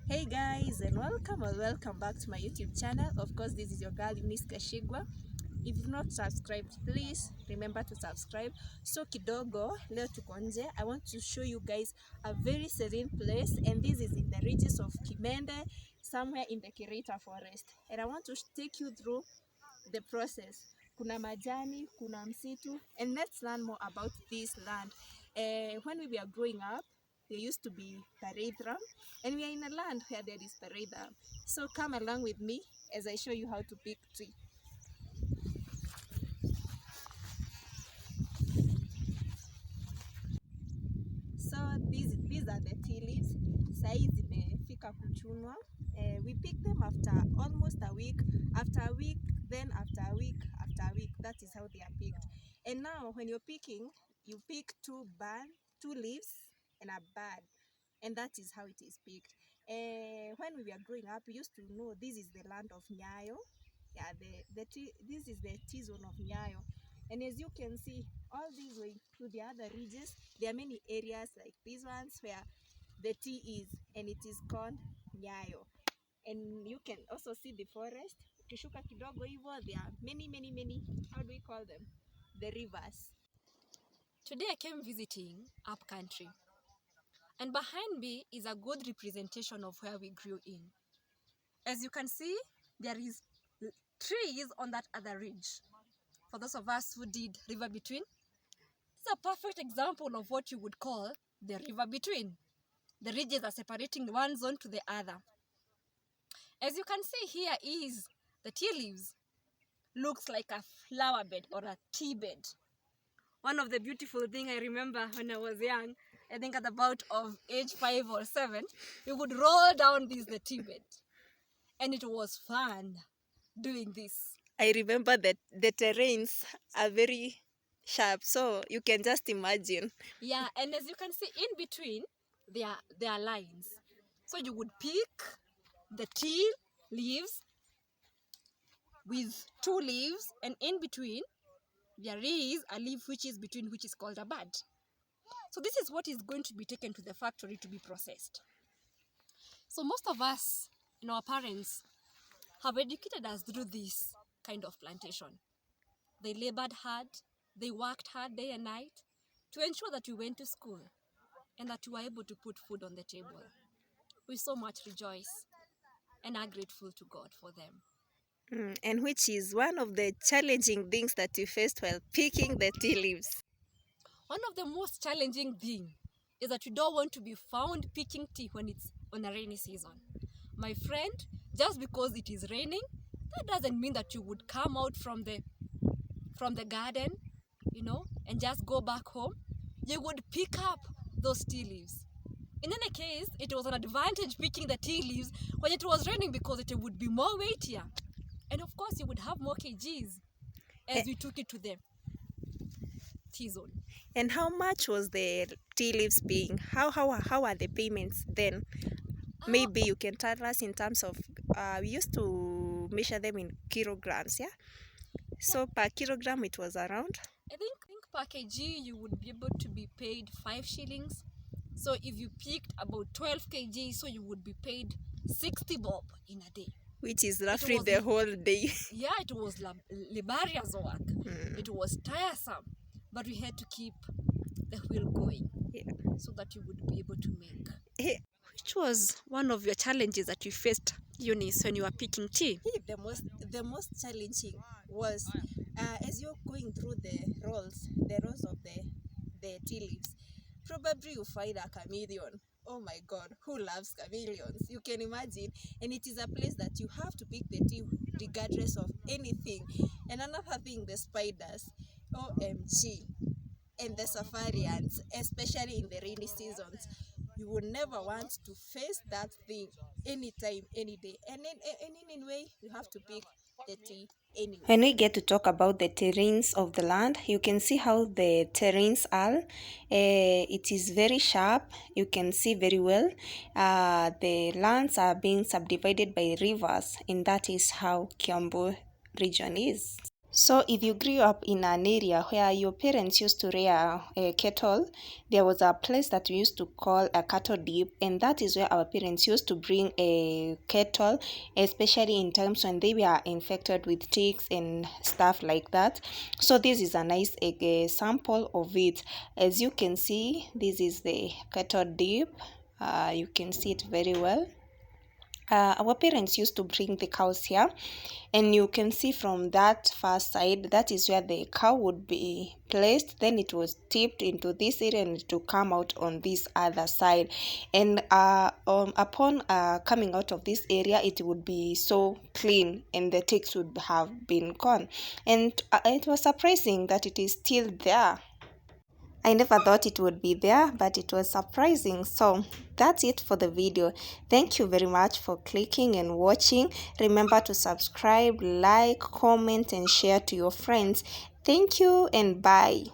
Hey guys, and welcome back to my YouTube channel. Of course, this is your girl Eunice Kashigwa. If you've not subscribed, please remember to subscribe. So kidogo leo tuko nje. I want to show you guys a very serene place, and this is in the regions of Kimende, somewhere in the Kireita forest. And I want to take you through the process. Kuna majani, kuna msitu, and let's learn more about this land. When we were growing up, there used to be pareithram, and we are in a land where there is pareithram. So come along with me as I show you how to pick tree. So these are the tea leaves. Sai zimefika kuchunwa. We pick them after almost a week. After a week, then after a week, after a week. That is how they are picked. And now when you're picking, you pick two leaves and a bud. And that is how it is picked. When we were growing up, we used to know this is the land of Nyayo. Yeah, this is the tea zone of Nyayo. And as you can see, all these way to the other regions, there are many areas like these ones where the tea is, and it is called Nyayo. And you can also see the forest. Ukishuka kidogo hivyo, there are many, how do we call them? The rivers. Today I came visiting up country, and behind me is a good representation of where we grew in. As you can see, there is trees on that other ridge. For those of us who did river between, it's a perfect example of what you would call the river between. The ridges are separating one zone to the other. As you can see, here is the tea leaves. Looks like a flower bed or a tea bed. One of the beautiful things I remember when I was young, I think at about of age 5 or 7, we would roll down the tea bed. And it was fun doing this. I remember that the terrains are very sharp, so you can just imagine. Yeah, and as you can see in between, there are lines. So you would pick the tea leaves with 2 leaves, and in between there is a leaf which is between, which is called a bud. So this is what is going to be taken to the factory to be processed. So most of us, our parents, have educated us through this kind of plantation. They labored hard, they worked hard day and night to ensure that we went to school and that we were able to put food on the table. We so much rejoice and are grateful to God for them. And which is one of the challenging things that you faced while picking the tea leaves? One of the most challenging things is that you don't want to be found picking tea when it's on a rainy season. My friend, just because it is raining, that doesn't mean that you would come out from the garden, and just go back home. You would pick up those tea leaves. In any case, it was an advantage picking the tea leaves when it was raining because it would be more weightier. And of course, you would have more kgs as we took it to the tea zone. And how much was the tea leaves being? How are the payments then? Maybe you can tell us in terms of, we used to measure them in kilograms, yeah? So per kilogram it was around? I think per kg you would be able to be paid 5 shillings. So if you picked about 12 kg, so you would be paid 60 bob in a day. Which is roughly the whole day. Yeah, it was laborious work. It was tiresome, but we had to keep the wheel going, so that you would be able to make. Which was one of your challenges that you faced, Eunice, when you were picking tea? The most challenging was as you're going through the rows of the tea leaves, probably you find a chameleon. Oh my God, who loves chameleons? You can imagine. And it is a place that you have to pick the tea regardless of anything. And another thing, the spiders, OMG, and the safarians, especially in the rainy seasons. You would never want to face that thing anytime, any day. And in any way, you have to pick the tea anyway. When we get to talk about the terrains of the land, you can see how the terrains are. It is very sharp. You can see very well. The lands are being subdivided by rivers, and that is how Kiambu region is. So if you grew up in an area where your parents used to rear cattle, there was a place that we used to call a cattle dip, and that is where our parents used to bring a cattle, especially in times when they were infected with ticks and stuff like that. So this is a nice sample of it. As you can see, this is the cattle dip. You can see it very well. Our parents used to bring the cows here, and you can see from that far side, that is where the cow would be placed. Then it was tipped into this area and to come out on this other side, and upon coming out of this area, it would be so clean and the ticks would have been gone. And it was surprising that it is still there. I never thought it would be there, but it was surprising. So that's it for the video. Thank you very much for clicking and watching. Remember to subscribe, like, comment, and share to your friends. Thank you and bye.